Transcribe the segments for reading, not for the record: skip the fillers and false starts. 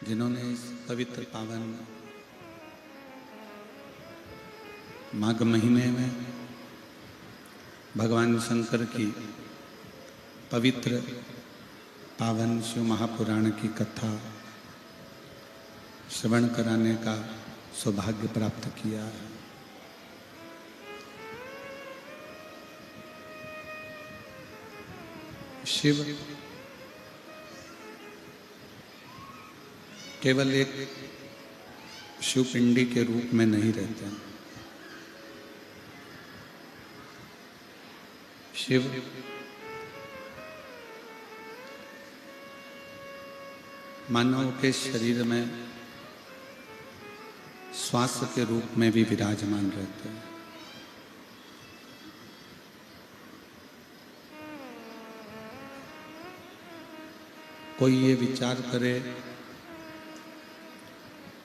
जिन्होंने इस पवित्र पावन माघ महीने में भगवान शंकर की पवित्र पावन शिव महापुराण की कथा श्रवण कराने का सौभाग्य प्राप्त किया है। शिव केवल एक शिवपिंडी के रूप में नहीं रहते हैं। शिव मानव के शरीर में श्वास के रूप में भी विराजमान रहते हैं। कोई ये विचार करे,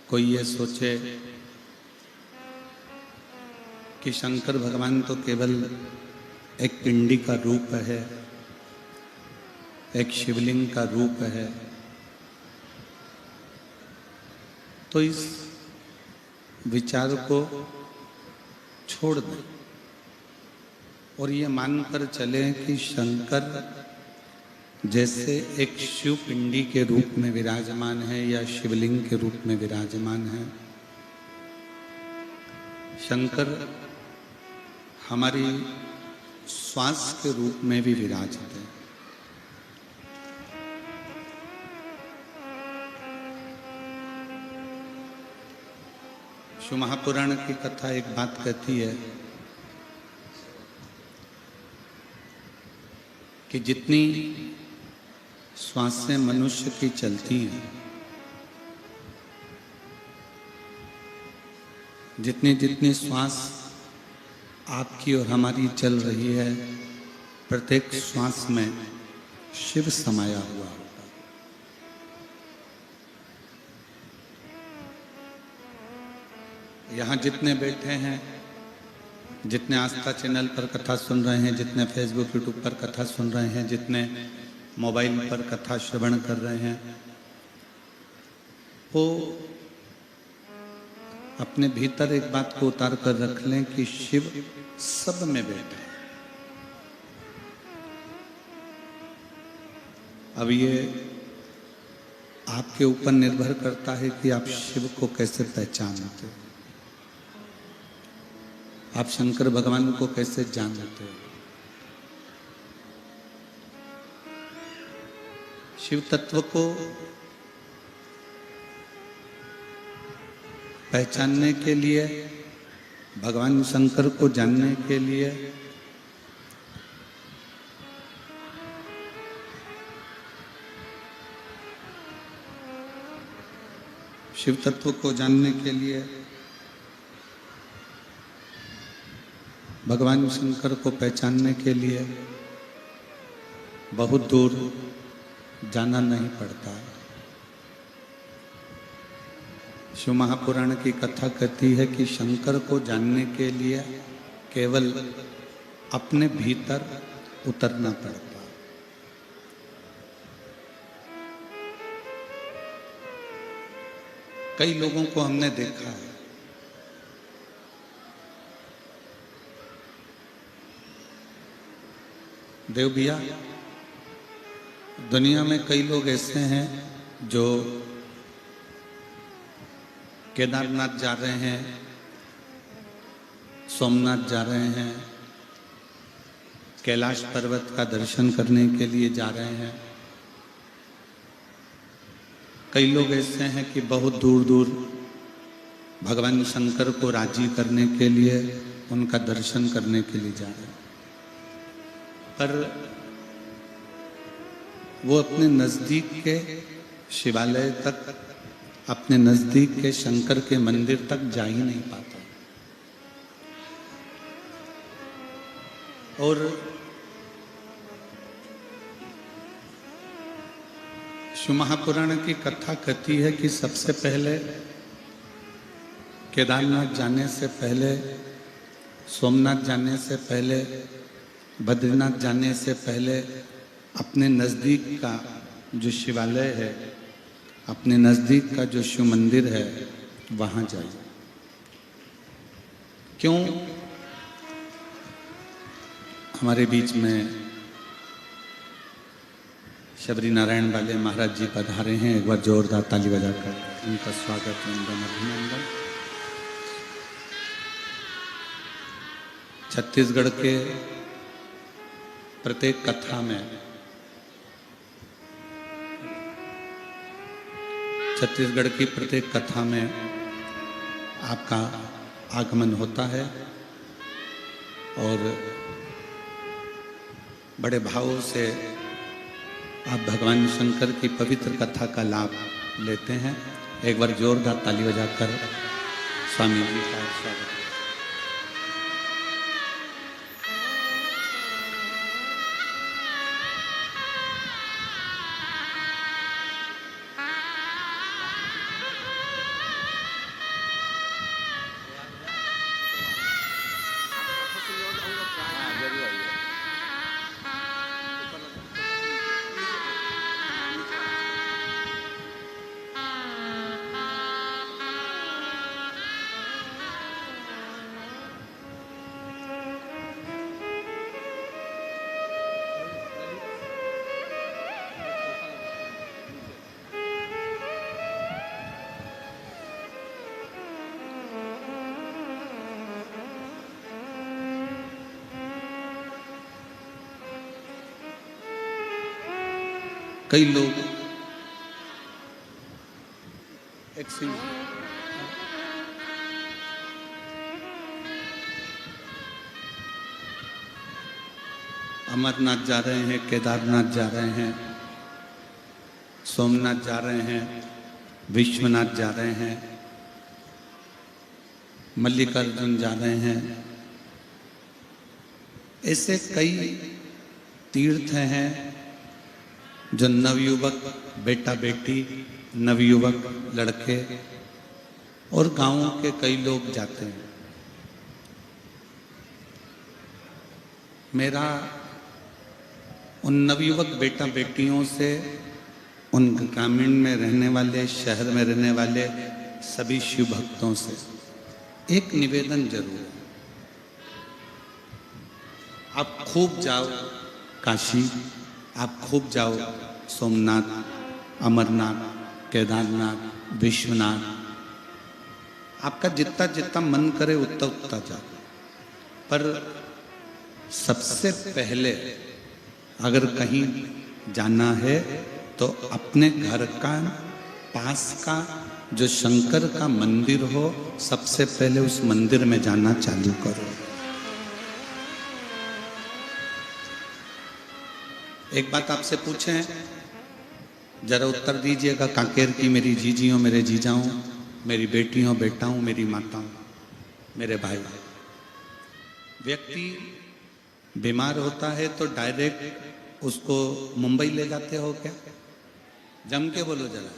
कोई ये सोचे कि शंकर भगवान तो केवल एक पिंडी का रूप है, एक शिवलिंग का रूप है, तो इस विचार को छोड़ दें और ये मानकर चलें कि शंकर जैसे एक शिव पिंडी के रूप में विराजमान है या शिवलिंग के रूप में विराजमान है, शंकर हमारी श्वास के रूप में भी विराजित है। शिव महापुराण की कथा एक बात कहती है कि जितनी श्वासें मनुष्य की चलती हैं, जितनी जितनी श्वास आपकी और हमारी चल रही है, प्रत्येक श्वास में शिव समाया हुआ होगा। यहाँ जितने बैठे हैं, जितने आस्था चैनल पर कथा सुन रहे हैं, जितने फेसबुक यूट्यूब पर कथा सुन रहे हैं, जितने मोबाइल पर कथा श्रवण कर रहे हैं, वो अपने भीतर एक बात को उतार कर रख लें कि शिव सब में बैठा है। अब ये आपके ऊपर निर्भर करता है कि आप शिव को कैसे पहचानते हो, आप शंकर भगवान को कैसे जानते हो। शिव तत्व को पहचानने के लिए, भगवान शंकर को जानने के लिए शिव तत्व को जानने के लिए, भगवान शंकर को पहचानने के लिए बहुत दूर जाना नहीं पड़ता। शिव महापुराण की कथा कहती है कि शंकर को जानने के लिए केवल अपने भीतर उतरना पड़ता। कई लोगों को हमने देखा है, देव भैया, दुनिया में कई लोग ऐसे हैं जो केदारनाथ जा रहे हैं, सोमनाथ जा रहे हैं, कैलाश पर्वत का दर्शन करने के लिए जा रहे हैं। कई लोग ऐसे हैं कि बहुत दूर दूर भगवान शंकर को राजी करने के लिए, उनका दर्शन करने के लिए जा रहे हैं, पर वो अपने नजदीक के शिवालय तक, अपने नजदीक के शंकर के मंदिर तक जा ही नहीं पाता। और शिव महापुराण की कथा कहती है कि सबसे पहले केदारनाथ जाने से पहले, सोमनाथ जाने से पहले, बद्रीनाथ जाने से पहले अपने नज़दीक का जो शिवालय है, अपने नज़दीक का जो शिव मंदिर है वहाँ जाइए। क्यों? हमारे बीच में शबरी नारायण वाले महाराज जी पधारे हैं। एक बार जोरदार ताली बजाकर उनका स्वागत वंदन अभिनंदन। छत्तीसगढ़ के प्रत्येक कथा में छत्तीसगढ़ की प्रत्येक कथा में आपका आगमन होता है और बड़े भाव से आप भगवान शंकर की पवित्र कथा का लाभ लेते हैं। एक बार जोरदार ताली बजाकर स्वामी जी का स्वागत। कई लोग अमरनाथ जा रहे हैं, केदारनाथ जा रहे हैं, सोमनाथ जा रहे हैं, विश्वनाथ जा रहे हैं, मल्लिकार्जुन जा रहे हैं। ऐसे कई तीर्थ हैं जो नवयुवक बेटा बेटी, नवयुवक लड़के और गांवों के कई लोग जाते हैं। मेरा उन नवयुवक बेटा बेटियों से, उन ग्रामीण में रहने वाले, शहर में रहने वाले सभी शिव भक्तों से एक निवेदन जरूर है। आप खूब जाओ काशी, आप खूब जाओ सोमनाथ, अमरनाथ, केदारनाथ, विश्वनाथ। आपका जितना जितना मन करे उतना उतना जाओ, पर सबसे पहले अगर कहीं जाना है तो अपने घर का पास का जो शंकर का मंदिर हो, सबसे पहले उस मंदिर में जाना चालू करो। एक बात आपसे पूछें, जरा उत्तर दीजिएगा। कांकेर की मेरी जीजियों, मेरे जीजाओं, मेरी बेटियों, बेटाओं, मेरी माताओं, मेरे भाई, व्यक्ति बीमार होता है तो डायरेक्ट उसको मुंबई ले जाते हो क्या? जम के बोलो जरा।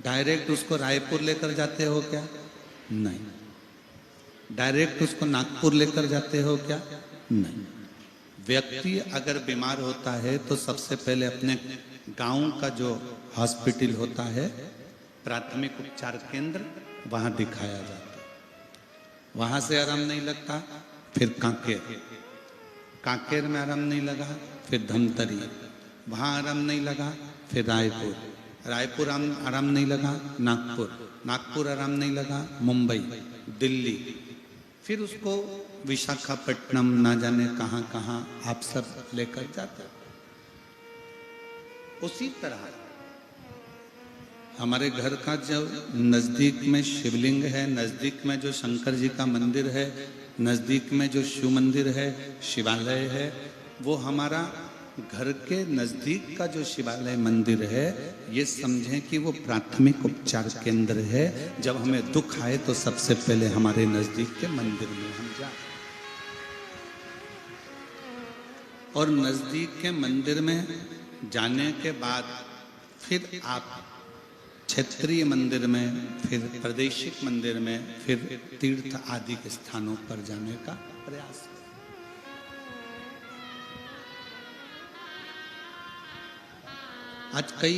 डायरेक्ट उसको रायपुर लेकर जाते हो क्या? नहीं। डायरेक्ट उसको नागपुर लेकर जाते हो क्या? नहीं। व्यक्ति अगर बीमार होता है तो सबसे पहले अपने गांव का जो हॉस्पिटल होता है, प्राथमिक उपचार केंद्र, वहां दिखाया जाता है। वहां से आराम नहीं लगता, फिर कांकेर, कांकेर में आराम नहीं लगा, फिर धमतरी, वहां आराम नहीं लगा, फिर रायपुर, रायपुर आराम नहीं लगा, नागपुर, नागपुर आराम नहीं लगा, मुंबई, दिल्ली, फिर उसको विशाखापट्टनम, ना जाने कहां कहां आप सब लेकर जाते। उसी तरह हमारे घर का जो नजदीक में शिवलिंग है, नजदीक में जो शंकर जी का मंदिर है, नजदीक में जो शिव मंदिर है, शिवालय है, वो हमारा घर के नजदीक का जो शिवालय मंदिर है, ये समझें कि वो प्राथमिक उपचार केंद्र है। जब हमें दुख आए तो सबसे पहले हमारे नजदीक के मंदिर में हम जाए, और नजदीक के मंदिर में जाने के बाद फिर आप क्षेत्रीय मंदिर में, फिर प्रादेशिक मंदिर में, फिर तीर्थ आदि के स्थानों पर जाने का प्रयास करें। आज कई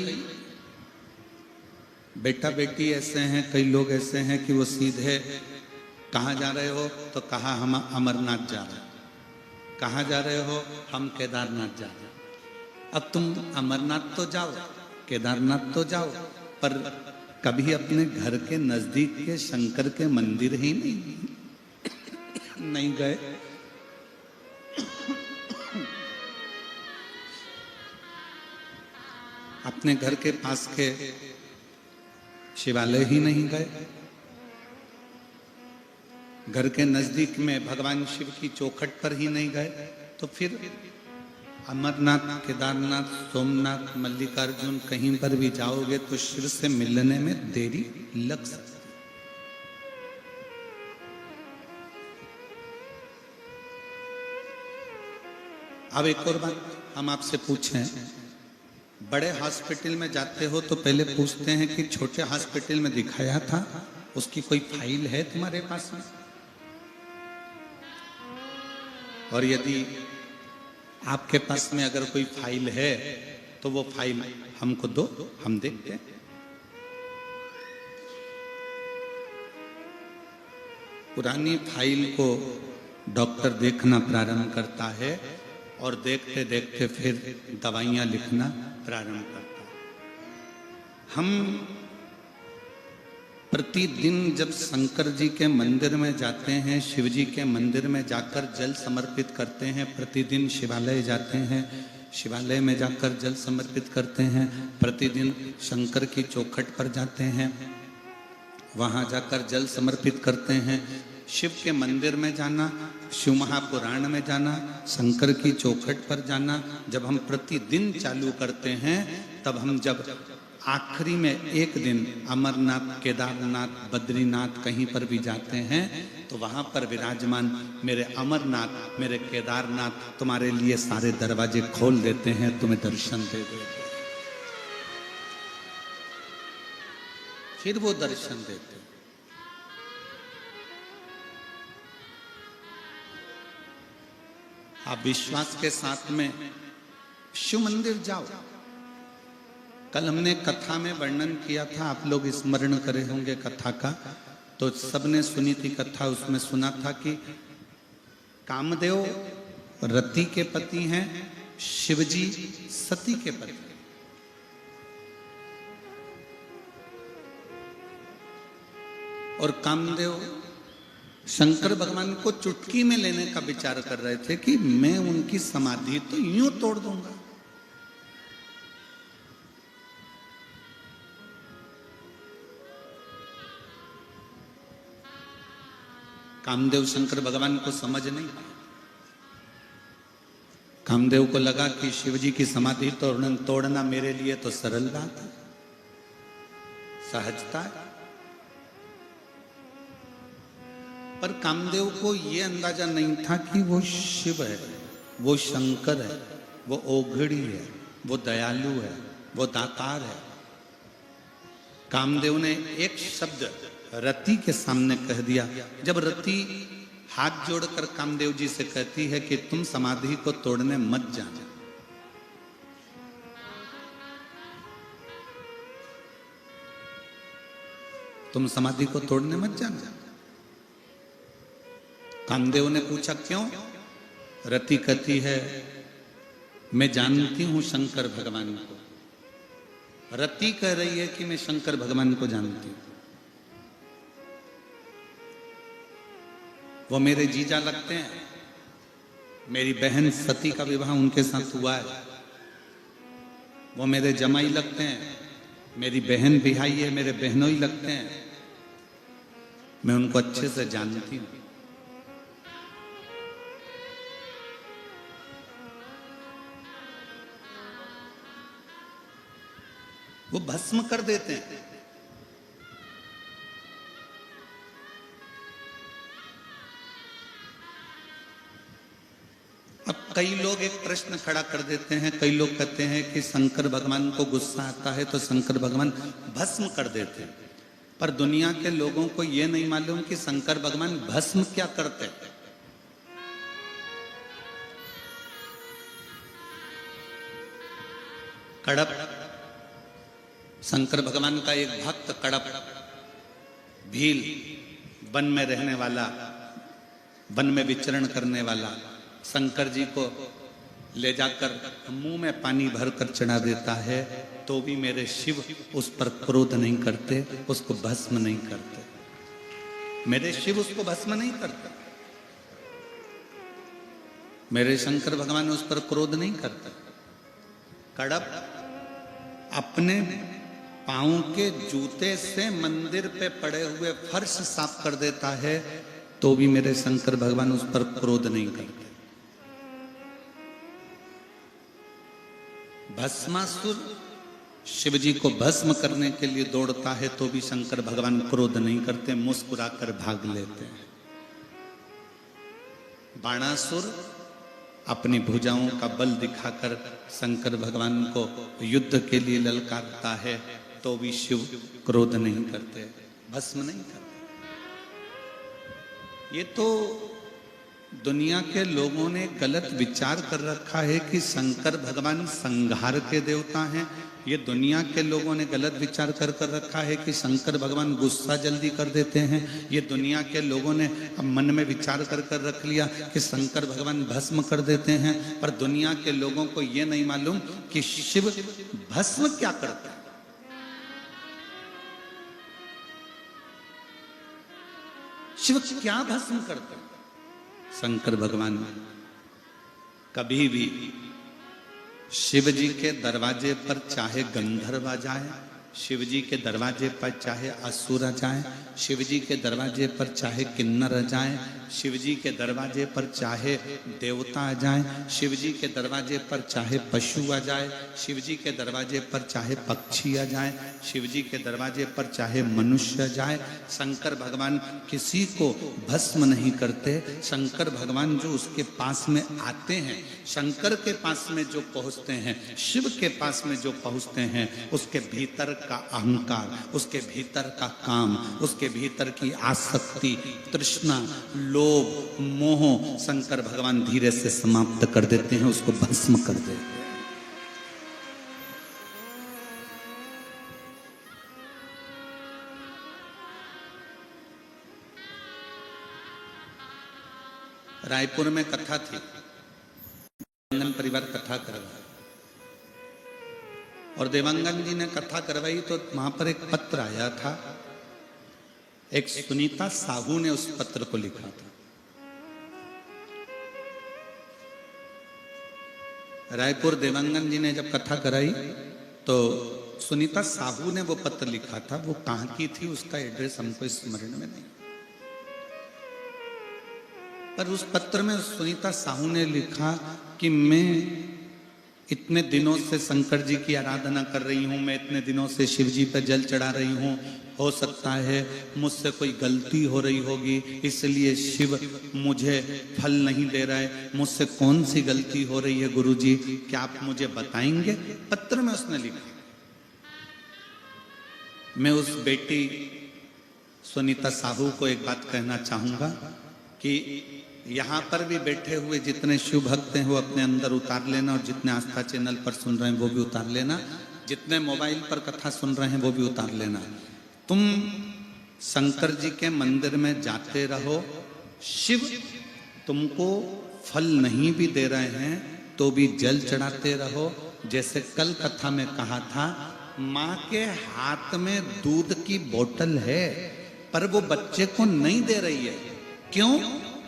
बेटा बेटी ऐसे हैं, कई लोग ऐसे हैं कि वो सीधे कहाँ जा रहे हो तो कहा हम अमरनाथ जा रहे हैं, कहाँ जा रहे हो हम केदारनाथ जा रहे हैं। अब तुम अमरनाथ तो जाओ, केदारनाथ तो जाओ, पर कभी अपने घर के नजदीक के शंकर के मंदिर ही नहीं गए। अपने घर के पास के शिवालय ही नहीं गए, घर के नजदीक में भगवान शिव की चौखट पर ही नहीं गए, तो फिर अमरनाथ, केदारनाथ, सोमनाथ, मल्लिकार्जुन कहीं पर भी जाओगे तो शिव से मिलने में देरी लग सकती। अब एक और बात हम आपसे पूछें, बड़े हॉस्पिटल में जाते हो तो पहले पूछते हैं कि छोटे हॉस्पिटल में दिखाया था, उसकी कोई फाइल है तुम्हारे पास में? और यदि आपके पास में अगर कोई फाइल है तो वो फाइल हमको दो, हम देखते हैं। पुरानी फाइल को डॉक्टर देखना प्रारंभ करता है और देखते देखते फिर दवाइयां लिखना प्रारंभ करता है। हम प्रतिदिन जब शंकर जी के मंदिर में जाते हैं, शिव जी के मंदिर में जाकर जल समर्पित करते हैं, प्रतिदिन शिवालय जाते हैं, शिवालय में जाकर जल समर्पित करते हैं, प्रतिदिन शंकर की चौखट पर जाते हैं, वहां जाकर जल समर्पित करते हैं। शिव के मंदिर में जाना, शिव महापुराण में जाना, शंकर की चौखट पर जाना जब हम प्रतिदिन चालू करते हैं, तब हम जब आखिरी में एक दिन अमरनाथ, केदारनाथ, बद्रीनाथ कहीं पर भी जाते हैं तो वहां पर विराजमान मेरे अमरनाथ, मेरे केदारनाथ तुम्हारे लिए सारे दरवाजे खोल देते हैं, तुम्हें दर्शन दे देते हैं, फिर वो दर्शन देते हैं। आप विश्वास के साथ में शिव मंदिर जाओ। कल हमने कथा में वर्णन किया था, आप लोग स्मरण करे होंगे कथा का, तो सबने सुनी थी कथा। उसमें सुना था कि कामदेव रति के पति हैं, शिवजी सती के पति। और कामदेव शंकर भगवान को चुटकी में लेने का विचार कर रहे थे कि मैं उनकी समाधि तो यूं तोड़ दूंगा। कामदेव शंकर भगवान को समझ नहीं पाए। कामदेव को लगा कि शिवजी की समाधि तोड़ना मेरे लिए तो सरल बात है, सहजता है। पर कामदेव को यह अंदाजा नहीं था कि वो शिव है, वो शंकर है, वो ओघड़ी है, वो दयालु है, वो दातार है। कामदेव ने एक शब्द रति के सामने कह दिया। जब रति हाथ जोड़कर कामदेव जी से कहती है कि तुम समाधि को तोड़ने मत जाना, तुम समाधि को तोड़ने मत जाना। कामदेव ने पूछा क्यों? रति कहती है मैं जानती हूं शंकर भगवान को। रति कह रही है कि मैं शंकर भगवान को जानती हूं, वो मेरे जीजा लगते हैं, मेरी बहन सती का विवाह उनके साथ हुआ है, वो मेरे जमाई लगते हैं, मेरी बहन बिहाई है, मेरे बहनोई लगते हैं, मैं उनको अच्छे से जानती हूं। वो भस्म कर देते हैं। अब कई लोग एक प्रश्न खड़ा कर देते हैं, कई लोग कहते हैं कि शंकर भगवान को गुस्सा आता है तो शंकर भगवान भस्म कर देते हैं। पर दुनिया के लोगों को यह नहीं मालूम कि शंकर भगवान भस्म क्या करते हैं। कड़प शंकर भगवान का एक भक्त कड़प भील, वन में रहने वाला, वन में विचरण करने वाला, शंकर जी को ले जाकर मुंह में पानी भरकर चढ़ा देता है, तो भी मेरे शिव उस पर क्रोध नहीं करते, उसको भस्म नहीं करते। मेरे शिव उसको भस्म नहीं करते, मेरे शंकर भगवान उस पर क्रोध नहीं करते। कड़प अपने पांव के जूते से मंदिर पे पड़े हुए फर्श साफ कर देता है, तो भी मेरे शंकर भगवान उस पर क्रोध नहीं करते। भस्मासुर शिव जी को भस्म करने के लिए दौड़ता है, तो भी शंकर भगवान क्रोध नहीं करते, मुस्कुराकर भाग लेते हैं। बाणासुर अपनी भुजाओं का बल दिखाकर शंकर भगवान को युद्ध के लिए ललकारता है, तो भी शिव क्रोध नहीं करते, भस्म नहीं करते। ये तो दुनिया के लोगों ने गलत विचार कर रखा है कि शंकर भगवान संहार के देवता हैं। ये दुनिया के लोगों ने गलत विचार कर रखा है कि शंकर भगवान गुस्सा जल्दी कर देते हैं। ये दुनिया के लोगों ने अब मन में विचार कर रख लिया कि शंकर भगवान भस्म कर देते हैं, पर दुनिया के लोगों को ये नहीं मालूम कि शिव भस्म क्या करता है। शिव क्या भस्म करते हैं? शंकर भगवान कभी भी शिव जी के दरवाजे पर चाहे गंधर्व आ जाए, शिव जी के दरवाजे पर चाहे असुर आ जाए, शिव जी के दरवाजे पर चाहे किन्नर आ जाए, शिव जी के दरवाजे पर चाहे देवता आ जाए, शिव जी के दरवाजे पर चाहे पशु आ जाए, शिव जी के दरवाजे पर चाहे पक्षी आ जाए, शिव जी के दरवाजे पर चाहे मनुष्य आ जाए, शंकर भगवान किसी को भस्म नहीं करते। शंकर भगवान जो उसके पास में आते हैं, शंकर के पास में जो पहुंचते हैं, शिव के पास में जो पहुंचते हैं, उसके भीतर का अहंकार, उसके भीतर का काम, उसके भीतर की आसक्ति, तृष्णा, लोभ, मोह शंकर भगवान धीरे से समाप्त कर देते हैं, उसको भस्म कर देते हैं। रायपुर में कथा थी, देवांगन परिवार कथा करवाई और देवांगन जी ने कथा करवाई, तो वहां पर एक पत्र आया था। एक सुनीता साहू ने उस पत्र को लिखा था। रायपुर देवांगन जी ने जब कथा कराई तो सुनीता साहू ने वो पत्र लिखा था। वो कहां की थी उसका एड्रेस हमको स्मरण में नहीं, पर उस पत्र में सुनीता साहू ने लिखा कि मैं इतने दिनों से शंकर जी की आराधना कर रही हूँ, मैं इतने दिनों से शिव जी पर जल चढ़ा रही हूँ, हो सकता है मुझसे कोई गलती हो रही होगी, इसलिए शिव मुझे फल नहीं दे रहा है। मुझसे कौन सी गलती हो रही है गुरुजी, क्या आप मुझे बताएंगे? पत्र में उसने लिखा। मैं उस बेटी सुनीता साहू को एक बात कहना चाहूंगा कि यहाँ पर भी बैठे हुए जितने शिव भक्त हैं वो अपने अंदर उतार लेना, और जितने आस्था चैनल पर सुन रहे हैं वो भी उतार लेना, जितने मोबाइल पर कथा सुन रहे हैं वो भी उतार लेना। तुम शंकर जी के मंदिर में जाते रहो, शिव तुमको फल नहीं भी दे रहे हैं तो भी जल चढ़ाते रहो। जैसे कल कथा में कहा था, माँ के हाथ में दूध की बोतल है पर वो बच्चे को नहीं दे रही है। क्यों?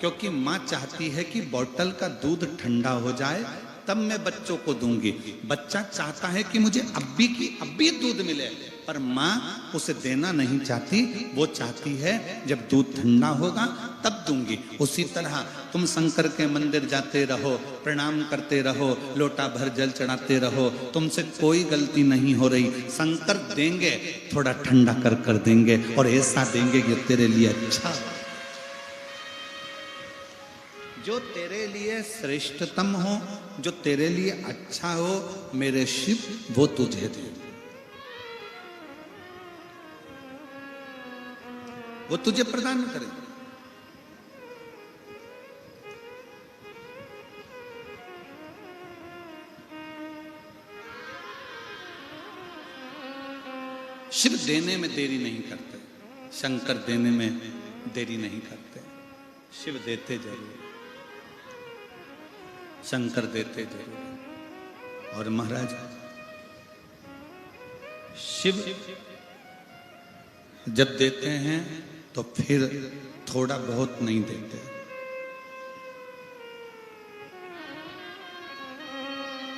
क्योंकि माँ चाहती है कि बोतल का दूध ठंडा हो जाए तब मैं बच्चों को दूंगी। बच्चा चाहता है कि मुझे अभी दूध मिले, पर माँ उसे देना नहीं चाहती, वो चाहती है जब दूध ठंडा होगा तब दूंगी। उसी तरह तुम शंकर के मंदिर जाते रहो, प्रणाम करते रहो, लोटा भर जल चढ़ाते रहो, तुमसे कोई गलती नहीं हो रही। शंकर देंगे, थोड़ा ठंडा कर देंगे, और ऐसा देंगे कि तेरे लिए अच्छा, जो तेरे लिए श्रेष्ठतम हो, जो तेरे लिए अच्छा हो, मेरे शिव वो तुझे दे, वो तुझे प्रदान करे। शिव देने में देरी नहीं करते, शंकर देने में देरी नहीं करते। शिव देते जरूर, शंकर देते जरूर। और महाराज शिव जब देते हैं तो फिर थोड़ा बहुत नहीं देते।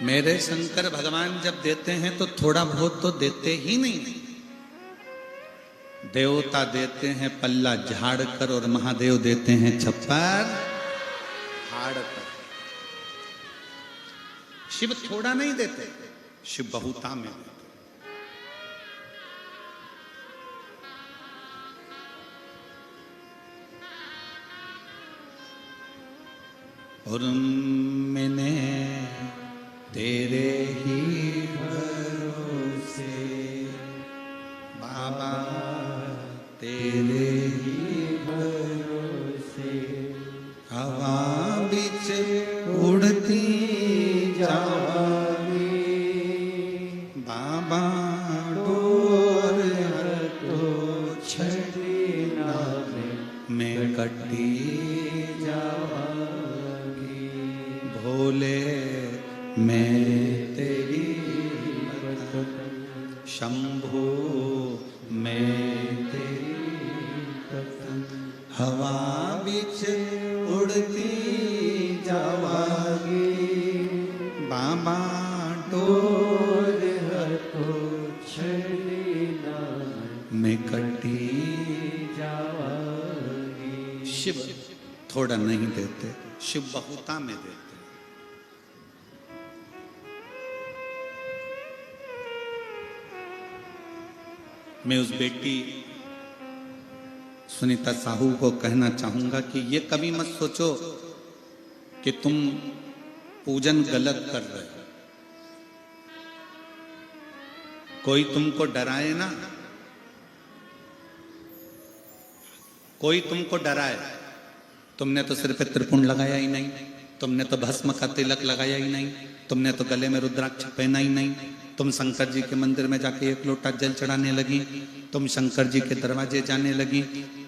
मेरे शंकर भगवान जब देते हैं तो थोड़ा बहुत तो देते ही नहीं। देवता देते हैं पल्ला झाड़ कर और महादेव देते हैं छप्पर हाड़ कर। शिव थोड़ा नहीं देते, शिव बहुता में देते। और मैंने तेरे ही भरोसे बाबा, तेरे ही भरोसे हवा बिच उड़ती जावांगी बाबा, डोर तो छड़ी ना मैं कटी जावांगी भोले, मैं तेरी शंभो, मैं तेरी हवा बिच उड़ती जावांगी बाबा, डोर तो छड़ी ना मैं कटी जावांगी। शिव थोड़ा नहीं देते, शिव बहुता में देते। मैं उस बेटी सुनीता साहू को कहना चाहूंगा कि ये कभी मत सोचो कि तुम पूजन गलत कर रहे हो। कोई तुमको डराए ना, कोई तुमको डराए, तुमने तो सिर पे त्रिपुंड लगाया ही नहीं, तुमने तो भस्म का तिलक लगाया ही नहीं, तुमने तो गले में रुद्राक्ष पहना ही नहीं, तुम शंकर जी के मंदिर में जाके एक लोटा जल चढ़ाने लगी, तुम शंकर जी के दरवाजे जाने लगी,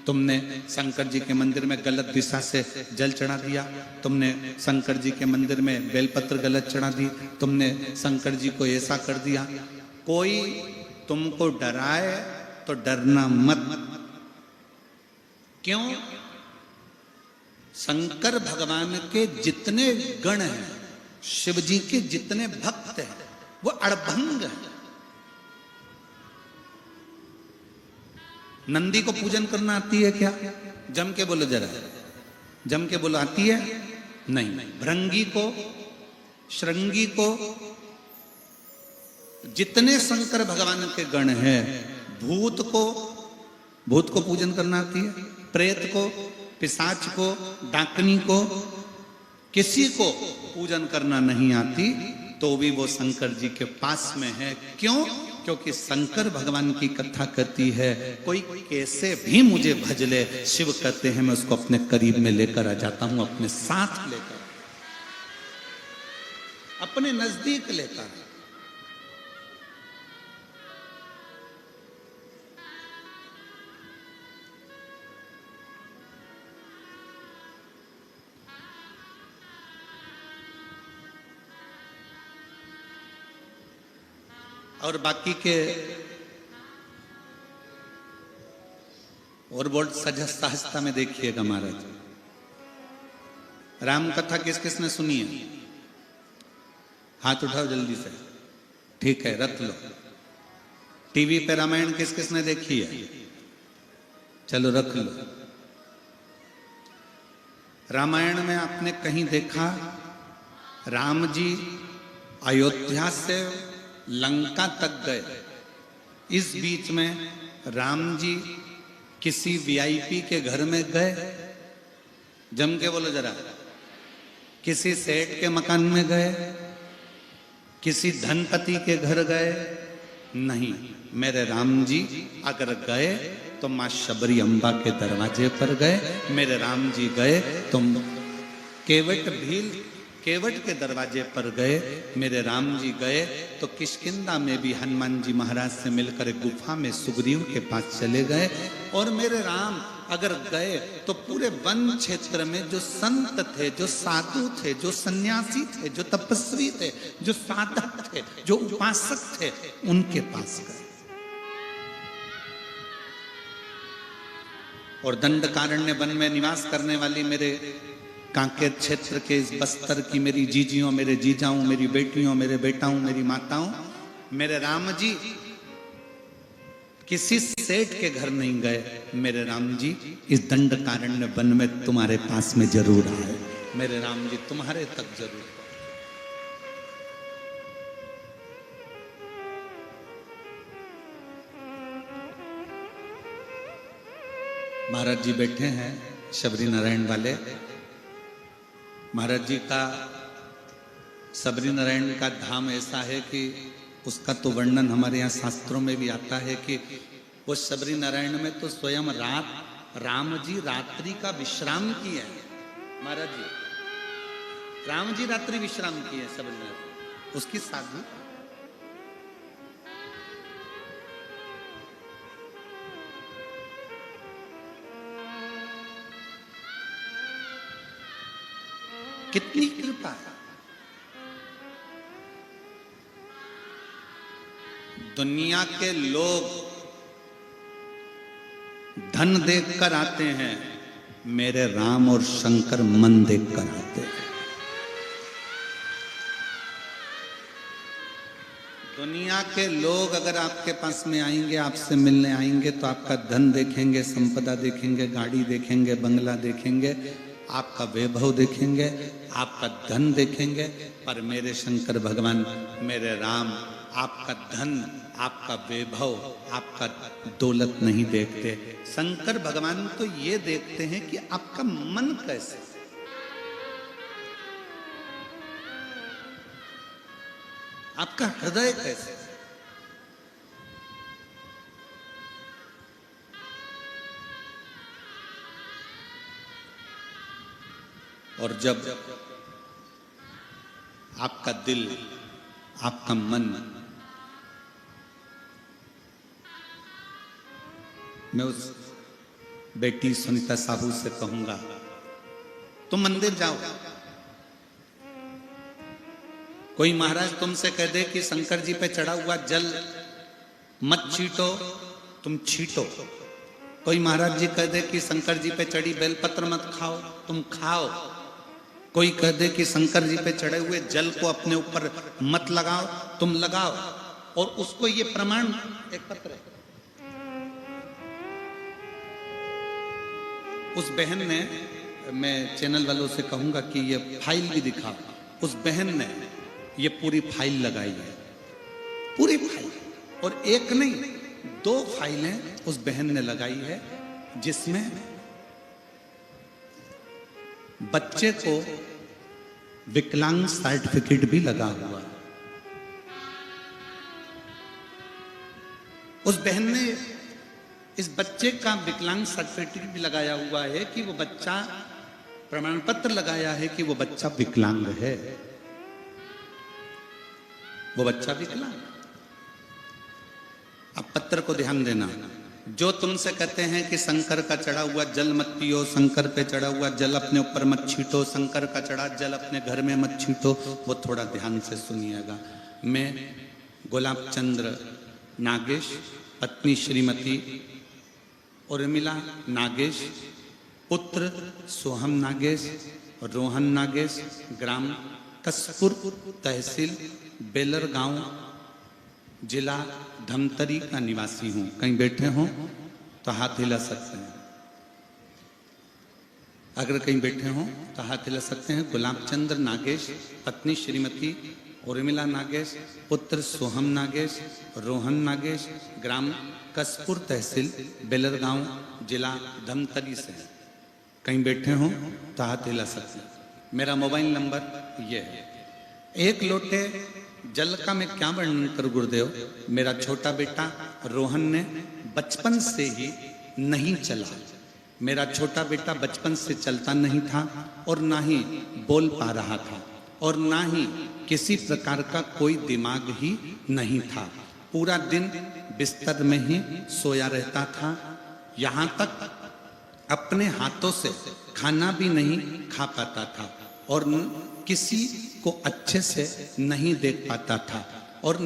तुमने शंकर जी के मंदिर में गलत दिशा से जल चढ़ा दिया, तुमने शंकर जी के मंदिर में बेलपत्र गलत चढ़ा दी, तुमने शंकर जी को ऐसा कर दिया। कोई तुमको डराए तो डरना मत। क्यों? शंकर भगवान के जितने गण हैं, शिव जी के जितने भक्त हैं, वो अड़भंग है। नंदी को पूजन करना आती है क्या? जम के बोलो जरा, जम के बोलो आती है? नहीं। भृंगी को, श्रृंगी को, जितने शंकर भगवान के गण हैं, भूत को पूजन करना आती है? प्रेत को, पिशाच को, डाकनी को, किसी को पूजन करना नहीं आती तो भी वो शंकर जी के पास में है। क्यों? क्योंकि शंकर भगवान की कथा कहती है, कोई कैसे भी मुझे भज ले, शिव कहते हैं मैं उसको अपने करीब में लेकर आ जाता हूं, अपने साथ लेकर, अपने नजदीक लेकर। और बाकी के और बहुत सहजता में देखिएगा महाराज, राम कथा किस किसने सुनी है? हाथ उठाओ जल्दी से। ठीक है, रख लो। टीवी पे रामायण किस किसने देखी है? चलो रख लो। रामायण में आपने कहीं देखा राम जी अयोध्या से लंका तक गए, इस बीच में राम जी किसी वीआईपी के घर में गए? जम के बोलो जरा। किसी सेठ के मकान में गए? किसी धनपति के घर गए? नहीं। मेरे राम जी अगर गए तो मां शबरी अम्बा के दरवाजे पर गए। मेरे राम जी गए तो केवट भील केवट के दरवाजे पर गए, मेरे राम जी गए तो किष्किंधा में भी हनुमान जी महाराज से मिलकर गुफा में सुग्रीव के पास चले गए। और मेरे राम अगर गए तो पूरे वन क्षेत्र में जो संत थे, जो साधु थे, जो सन्यासी थे, जो तपस्वी थे, जो साधक थे, जो उपासक थे, उनके पास गए। और दंडकारण्य वन में निवास करने वाली मेरे कांकेर क्षेत्र के इस बस्तर की मेरी जीजियों, मेरे जीजाओं, मेरी बेटियों, मेरे बेटाओं, मेरी माताओं, मेरे राम जी किसी सेठ के घर नहीं गए। मेरे राम जी इस दंडकारण्य वन में तुम्हारे पास में जरूर आए। मेरे राम जी तुम्हारे तक जरूर। महाराज जी बैठे हैं शबरी नारायण वाले। महाराज जी का शबरी नारायण का धाम ऐसा है कि उसका तो वर्णन हमारे यहाँ शास्त्रों में भी आता है कि वो शबरी नारायण में तो स्वयं राम जी रात्रि का विश्राम किए हैं। महाराज जी राम जी रात्रि विश्राम किए शबरी नारायण, उसकी साधु कितनी कृपा है। दुनिया के लोग धन देखकर आते हैं, मेरे राम और शंकर मन देखकर आते हैं। दुनिया के लोग अगर आपके पास में आएंगे, आपसे मिलने आएंगे तो आपका धन देखेंगे, संपदा देखेंगे, गाड़ी देखेंगे, बंगला देखेंगे, आपका वैभव देखेंगे, आपका धन देखेंगे। पर मेरे शंकर भगवान, मेरे राम आपका धन, आपका वैभव, आपका दौलत नहीं देखते। शंकर भगवान तो ये देखते हैं कि आपका मन कैसे, आपका हृदय कैसे। और जब आपका दिल, आपका मन, मैं उस बेटी सुनीता साहू से कहूंगा तुम मंदिर जाओ। कोई महाराज तुमसे कह दे कि शंकर जी पे चढ़ा हुआ जल मत छीटो, तुम छीटो। कोई महाराज जी कह दे कि शंकर जी पे चढ़ी बेलपत्र मत खाओ, तुम खाओ। कोई कह दे कि शंकर जी पे चढ़े हुए जल को अपने ऊपर मत लगाओ, तुम लगाओ। और उसको ये प्रमाण, एक पत्र है, उस बहन ने, मैं चैनल वालों से कहूंगा कि ये फाइल भी दिखा, उस बहन ने ये पूरी फाइल लगाई है, पूरी फाइल। और एक नहीं, 2 फाइलें उस बहन ने लगाई है, जिसमें बच्चे को विकलांग सर्टिफिकेट भी लगा हुआ है। उस बहन ने इस बच्चे का विकलांग सर्टिफिकेट भी लगाया हुआ है कि वो बच्चा, प्रमाण पत्र लगाया है कि वो बच्चा विकलांग है, वो बच्चा विकलांग। अब पत्र को ध्यान देना, जो तुमसे कहते हैं कि शंकर का चढ़ा हुआ जल मत पियो, शंकर पे चढ़ा हुआ जल अपने ऊपर मत छीटो, शंकर का चढ़ा जल अपने घर में मत छीटो, वो थोड़ा ध्यान से सुनिएगा। मैं गुलाब चंद्र नागेश, पत्नी श्रीमती उर्मिला नागेश, पुत्र सोहम नागेश, रोहन नागेश, ग्राम कसपुर, तहसील बेलर गांव, जिला धमतरी का निवासी हूं। कहीं बैठे हों तो हाथ हिला सकते हैं, अगर कहीं बैठे हों तो हाथ हिला सकते हैं। गुलाब चंद्र नागेश, पत्नी श्रीमती उर्मिला नागेश, पुत्र सोहम नागेश, रोहन नागेश, ग्राम कसपुर, तहसील बेलर गांव, जिला धमतरी से। कहीं बैठे हों तो हाथ हिला सकते हैं। मेरा मोबाइल नंबर ये है। एक लोटे जल का मैं क्या वर्णन करूं गुरुदेव। मेरा छोटा बेटा रोहन ने बचपन से ही नहीं चला। मेरा छोटा बेटा बचपन से चलता नहीं था और ना ही बोल पा रहा था। और ना ही किसी प्रकार का कोई दिमाग ही नहीं था। पूरा दिन बिस्तर में ही सोया रहता था। यहाँ तक अपने हाथों से खाना भी नहीं खा पाता था और किसी को अच्छे से नहीं देख पाता था। और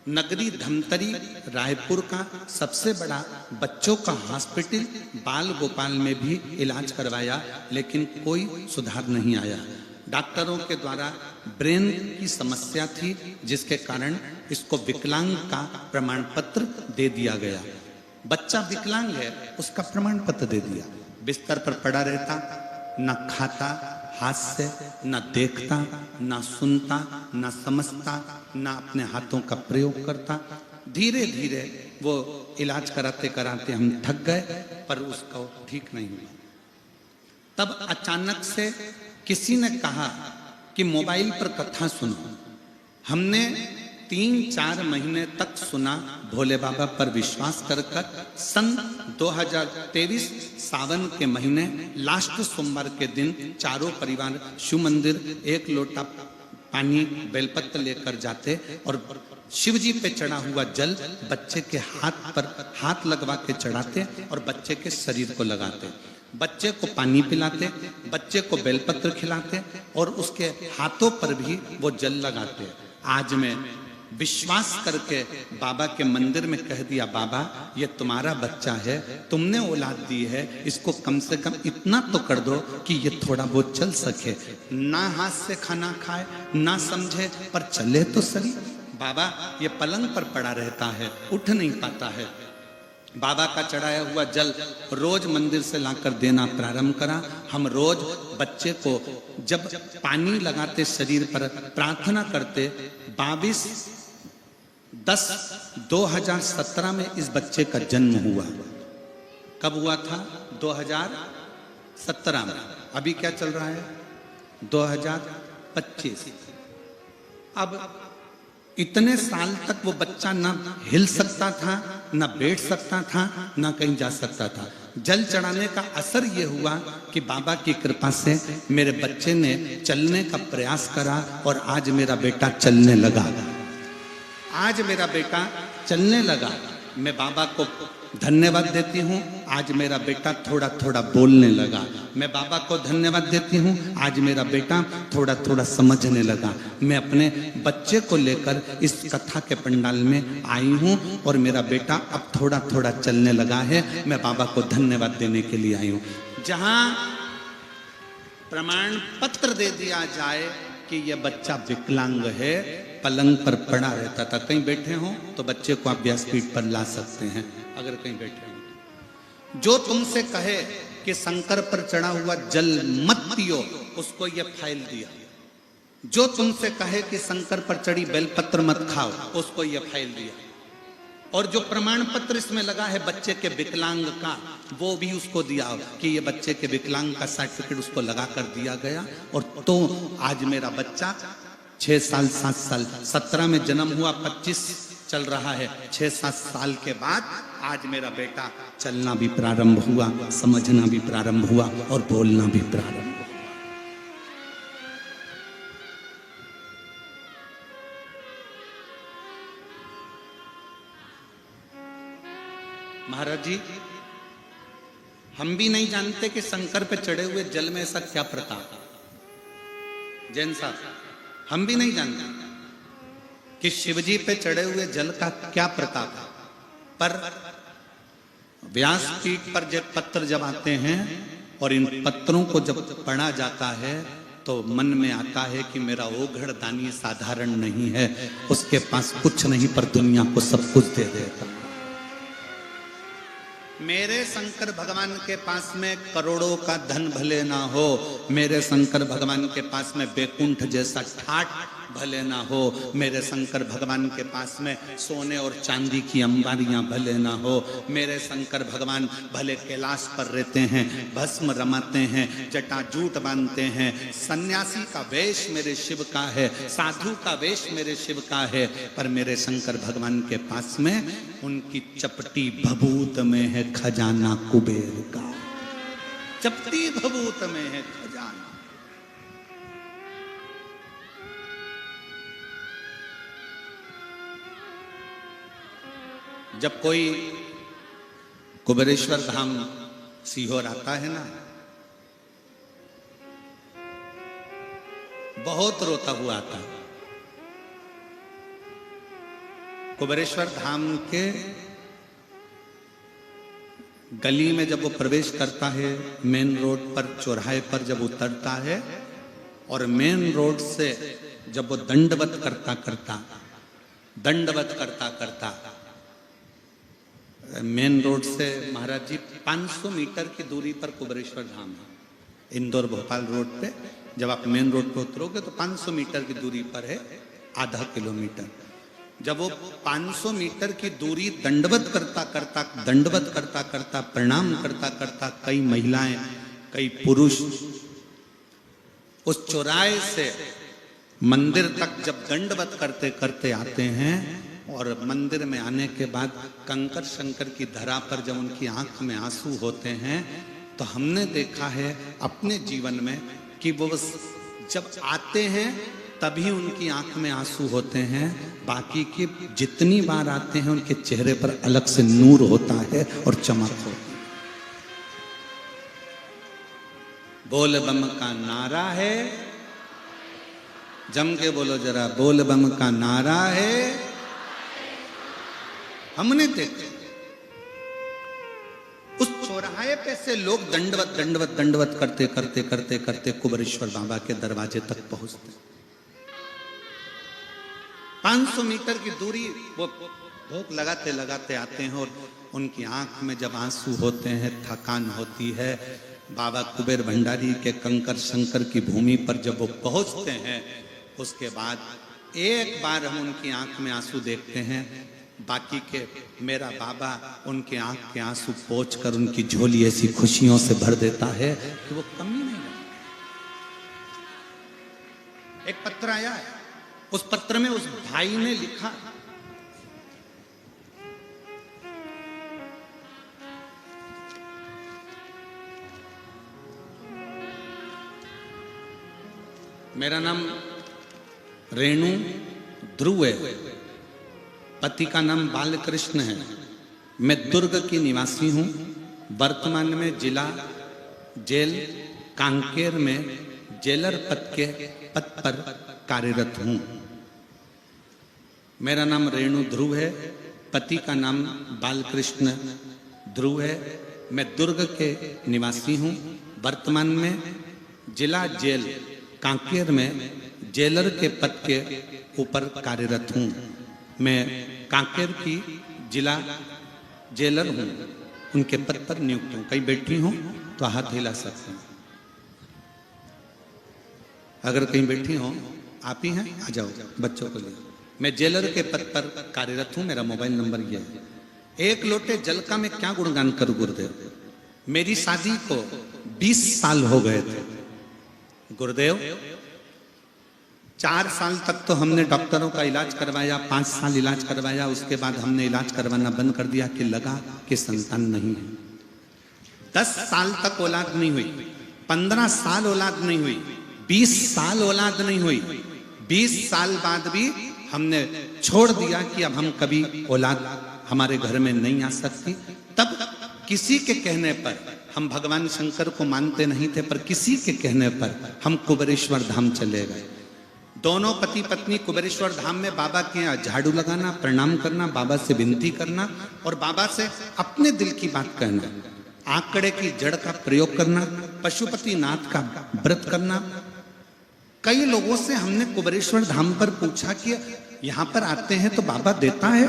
नगरी धमतरी रायपुर का सबसे बड़ा बच्चों का हॉस्पिटल बाल गोपाल में भी इलाज करवाया, लेकिन कोई सुधार नहीं आया। डॉक्टरों के द्वारा ब्रेन की समस्या थी, जिसके कारण इसको विकलांग का प्रमाण पत्र दे दिया गया। बच्चा विकलांग है, उसका प्रमाण पत्र दे दिया। बिस्तर पर पड़ा रहता, न खाता हाथ से, न देखता, न सुनता, न समझता, न अपने हाथों का प्रयोग करता। धीरे धीरे वो इलाज कराते कराते हम थक गए, पर उसको ठीक नहीं हुआ। तब अचानक से किसी ने कहा कि मोबाइल पर कथा सुनो। हमने 3-4 महीने तक सुना, भोले बाबा पर विश्वास कर सन 2023 सावन के महीने लास्ट सोमवार के दिन चारों परिवार शिव मंदिर 1 लोटा पानी बेलपत्र लेकर जाते और शिव जी पे चढ़ा हुआ जल बच्चे के हाथ पर हाथ लगवा के चढ़ाते और बच्चे के शरीर को लगाते। बच्चे को पानी पिलाते, बच्चे को बेलपत्र खिलाते और उसके हाथों पर भी वो जल लगाते। आज मैं विश्वास करके बाबा के मंदिर में कह दिया, बाबा ये तुम्हारा बच्चा है, तुमने औलाद दी है, इसको कम से कम इतना तो कर दो कि ये थोड़ा बहुत चल सके। ना हाथ से खाना खाए, ना समझे, पर चले तो सही। बाबा ये पलंग पर पड़ा रहता है, उठ नहीं पाता है। बाबा का चढ़ाया हुआ जल रोज मंदिर से लाकर देना प्रारंभ करा। हम रोज बच्चे को जब पानी लगाते शरीर पर प्रार्थना करते। 22/10/2017 में इस बच्चे का जन्म हुआ। कब हुआ था? 2017 में। अभी क्या चल रहा है? 2025। अब इतने साल तक वो बच्चा ना हिल सकता था, ना बैठ सकता था, ना कहीं जा सकता था। जल चढ़ाने का असर ये हुआ कि बाबा की कृपा से मेरे बच्चे ने चलने का प्रयास करा और आज मेरा बेटा चलने लगा। आज मेरा बेटा चलने लगा। मैं बाबा को धन्यवाद देती हूँ, आज मेरा बेटा थोड़ा थोड़ा बोलने लगा। मैं बाबा को धन्यवाद देती हूँ, आज मेरा बेटा थोड़ा थोड़ा समझने लगा। मैं अपने बच्चे को लेकर इस कथा के पंडाल में आई हूँ और मेरा बेटा अब थोड़ा थोड़ा चलने लगा है। मैं बाबा को धन्यवाद देने के लिए आई हूँ। जहाँ प्रमाण पत्र दे दिया जाए कि यह बच्चा विकलांग है, पलंग पर पड़ा रहता था। कहीं बैठे हो तो बच्चे को आप व्यासपीठ पर ला सकते हैं, अगर कहीं बैठे हो। जो तुमसे कहे कि शंकर पर चढ़ा हुआ जल मत पियो, उसको यह फाइल दिया। जो तुमसे कहे कि शंकर पर चढ़ी बेलपत्र मत खाओ, उसको यह फाइल दिया। और जो प्रमाण पत्र इसमें लगा है बच्चे के विकलांग का, वो भी उसको दिया कि ये बच्चे के विकलांग का सर्टिफिकेट उसको लगा कर दिया गया। और तो आज मेरा बच्चा 6 साल 7 साल 17 में जन्म हुआ, 25 चल रहा है। 6-7 साल के बाद आज मेरा बेटा चलना भी प्रारंभ हुआ, समझना भी प्रारंभ हुआ और बोलना भी प्रारंभ हुआ। महाराज जी, हम भी नहीं जानते कि शंकर पे चढ़े हुए जल में ऐसा क्या प्रताप है। जैन साहब, हम भी नहीं जानते कि शिवजी पे चढ़े हुए जल का क्या प्रताप है। पर व्यासपीठ पर जब पत्र जब आते हैं और इन पत्रों को जब पढ़ा जाता है तो मन में आता है कि मेरा ओघड़ दानी साधारण नहीं है, उसके पास कुछ नहीं पर दुनिया को सब कुछ दे देगा। मेरे शंकर भगवान के पास में करोड़ों का धन भले ना हो, मेरे शंकर भगवान के पास में बैकुंठ जैसा ठाट भले ना हो, मेरे शंकर भगवान के पास में सोने और चांदी की अंबारियां भले ना हो, मेरे शंकर भगवान भले कैलाश पर रहते हैं, भस्म रमाते हैं, जटाजूट बांधते हैं, सन्यासी का वेश मेरे शिव का है, साधु का वेश मेरे शिव का है, पर मेरे शंकर भगवान के पास में उनकी चपटी भभूत में है खजाना कुबेर का। चपटी भभूत में है खजाना। जब कोई कुबेरेश्वर धाम सीहोर आता है ना, बहुत रोता हुआ आता है। कुबेरेश्वर धाम के गली में जब वो प्रवेश करता है, मेन रोड पर चौराहे पर जब उतरता है और मेन रोड से जब वो दंडवत करता करता मेन रोड से महाराज जी 500 मीटर की दूरी पर कुबेरेश्वर धाम है। इंदौर भोपाल रोड पे जब आप मेन रोड पे उतरोगे तो 500 मीटर की दूरी पर है, आधा किलोमीटर। जब वो 500 मीटर की दूरी दंडवत करता प्रणाम करता कई महिलाएं कई पुरुष उस चौराहे से मंदिर तक जब दंडवत करते करते आते हैं और मंदिर में आने के बाद कंकर शंकर की धरा पर जब उनकी आंख में आंसू होते हैं, तो हमने देखा है अपने जीवन में कि वो जब आते हैं तभी उनकी आंख में आंसू होते हैं, बाकी के जितनी बार आते हैं उनके चेहरे पर अलग से नूर होता है और चमक होती है। बोल बम का नारा है, जम के बोलो जरा, बोल बम का नारा है। हमने देखा उस चौराहे पे से लोग दंडवत करते कुबेरेश्वर बाबा के दरवाजे तक पहुंचते। 500 मीटर की दूरी वो भोग लगाते आते हैं और उनकी आंख में जब आंसू होते हैं, थकान होती है, बाबा कुबेर भंडारी के कंकर शंकर की भूमि पर जब वो पहुंचते हैं, उसके बाद एक बार हम उनकी आंख में आंसू देखते हैं, बाकी के मेरा बाबा उनके आंख के आंसू पोंछ कर उनकी झोली ऐसी खुशियों से भर देता है कि वो कमी नहीं लगती। एक पत्र आया है, उस पत्र में उस भाई ने लिखा, मेरा नाम रेणु ध्रुव है, पति का नाम बालकृष्ण है, मैं दुर्ग की निवासी हूं, वर्तमान में जिला जेल कांकेर में जेलर पद पर कार्यरत हूं। मेरा नाम रेणु ध्रुव है, पति का नाम बालकृष्ण ध्रुव है, मैं दुर्ग के निवासी हूं, वर्तमान में जिला जेल कांकेर में जेलर के पद के ऊपर कार्यरत हूं। मैं कांकेर की जिला जेलर हूं, उनके पद पर नियुक्त हूं। कहीं बैठी हूं तो हाथ हिला सकते हैं, अगर कहीं बैठी हो आप ही हैं, आ जाओ बच्चों को लिए। मैं जेलर के पद पर कार्यरत हूं, मेरा मोबाइल नंबर यह है। एक लोटे जल का मैं क्या गुणगान करूं गुरुदेव, मेरी शादी को 20 साल हो गए थे गुरुदेव। 4 साल तक तो हमने डॉक्टरों का इलाज करवाया, 5 साल इलाज करवाया, उसके बाद हमने इलाज करवाना बंद कर दिया कि लगा कि संतान नहीं है। 10 साल तक औलाद नहीं हुई, 15 साल औलाद नहीं हुई, 20 साल औलाद नहीं हुई। 20 साल बाद भी हमने छोड़ दिया कि अब हम कभी औलाद हमारे घर में नहीं आ सकती। तब किसी के कहने पर, हम भगवान शंकर को मानते नहीं थे, पर किसी के कहने पर हम कुबेरेश्वर धाम चले गए। दोनों पति पत्नी कुबेरेश्वर धाम में बाबा के यहाँ झाड़ू लगाना, प्रणाम करना, बाबा से विनती करना और बाबा से अपने दिल की बात कहना, आंकड़े की जड़ का प्रयोग करना, पशुपति नाथ का व्रत करना। कई लोगों से हमने कुबेरेश्वर धाम पर पूछा कि यहाँ पर आते हैं तो बाबा देता है,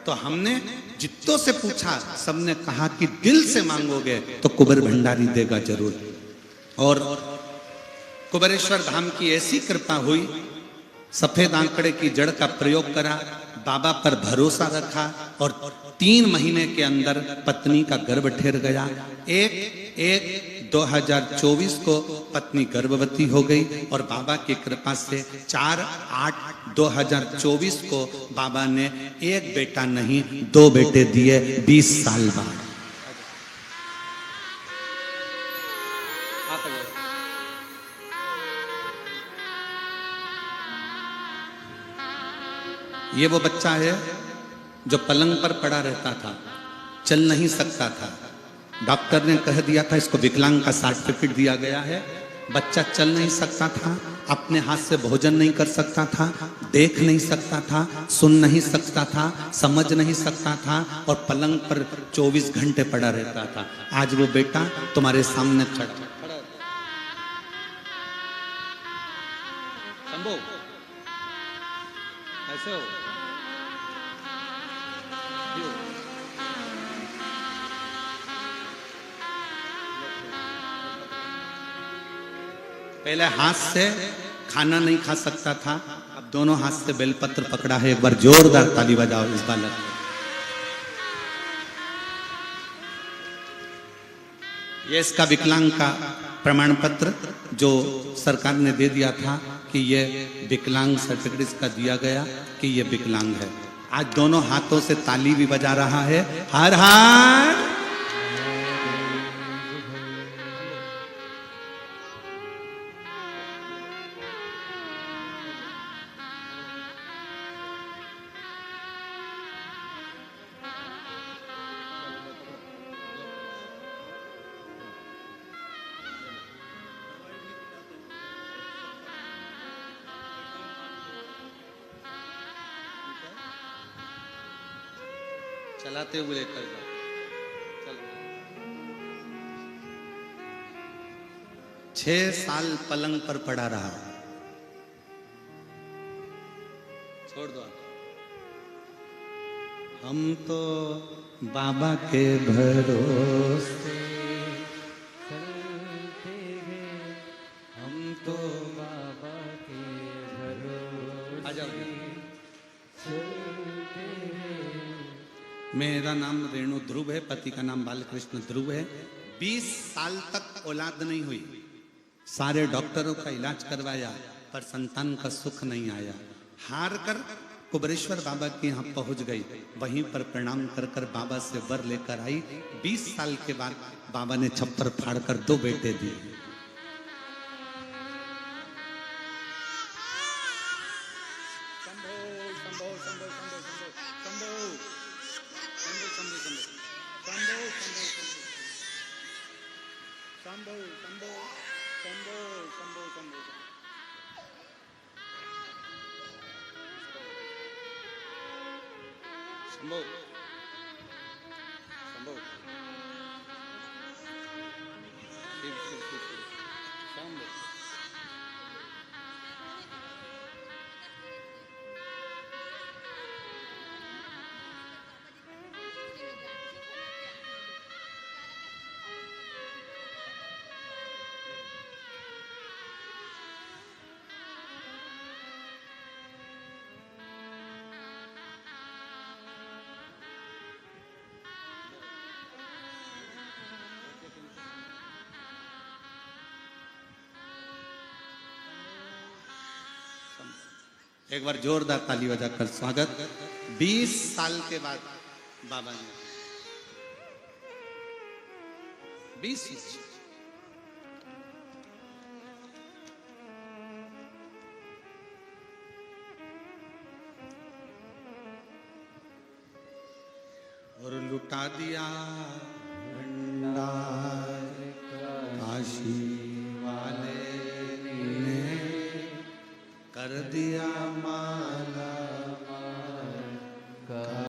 तो हमने जितनों से पूछा सबने कहा कि दिल से मांगोगे तो कुबेर भंडारी देगा जरूर। और कुबेरेश्वर धाम की ऐसी कृपा हुई, सफेद आंकड़े की जड़ का प्रयोग करा, बाबा पर भरोसा रखा और 3 महीने के अंदर पत्नी का गर्भ ठहर गया। 1/1/2024 को पत्नी गर्भवती हो गई और बाबा की कृपा से 4/8/2024 को बाबा ने 1 बेटा नहीं 2 बेटे दिए 20 साल बाद। ये वो बच्चा है जो पलंग पर पड़ा रहता था, चल नहीं सकता था। डॉक्टर ने कह दिया था इसको विकलांग का सर्टिफिकेट दिया गया है। बच्चा चल नहीं सकता था, अपने हाथ से भोजन नहीं कर सकता था, देख नहीं सकता था, सुन नहीं सकता था, समझ नहीं सकता था और पलंग पर 24 घंटे पड़ा रहता था। आज वो बेटा तुम्हारे सामने खड़ा। शंभू, कैसे हो? पहले हाथ से खाना नहीं खा सकता था, अब दोनों हाथ से बेलपत्र पकड़ा है। एक बार जोरदार ताली बजाओ इस बालक। ये इसका विकलांग का प्रमाण पत्र जो सरकार ने दे दिया था कि ये विकलांग सर्टिफिकेट इसका दिया गया कि ये विकलांग है। आज दोनों हाथों से ताली भी बजा रहा है। हर हर चलाते हुए लेकर जाओ। चलो। 6 साल पलंग पर पड़ा रहा। छोड़ दो। हम तो बाबा के भरोसे चलते हैं, हम तो बाबा के भरोसे। आ जाओ। मेरा नाम रेणु ध्रुव है, पति का नाम बालकृष्ण ध्रुव है। 20 साल तक औलाद नहीं हुई, सारे डॉक्टरों का इलाज करवाया पर संतान का सुख नहीं आया। हार कर कुबरेश्वर बाबा के यहाँ पहुंच गई, वहीं पर प्रणाम कर कर बाबा से वर लेकर आई। 20 साल के बाद बाबा ने छप्पर फाड़कर 2 बेटे दिए। शंभू, शंभू, शिव शिव शिव शिव, शंभू। एक बार जोरदार ताली बजाकर स्वागत। 20 साल के बाद बाबा ने 20 और लुटा दिया भंडार काशी वाले ने, कर दिया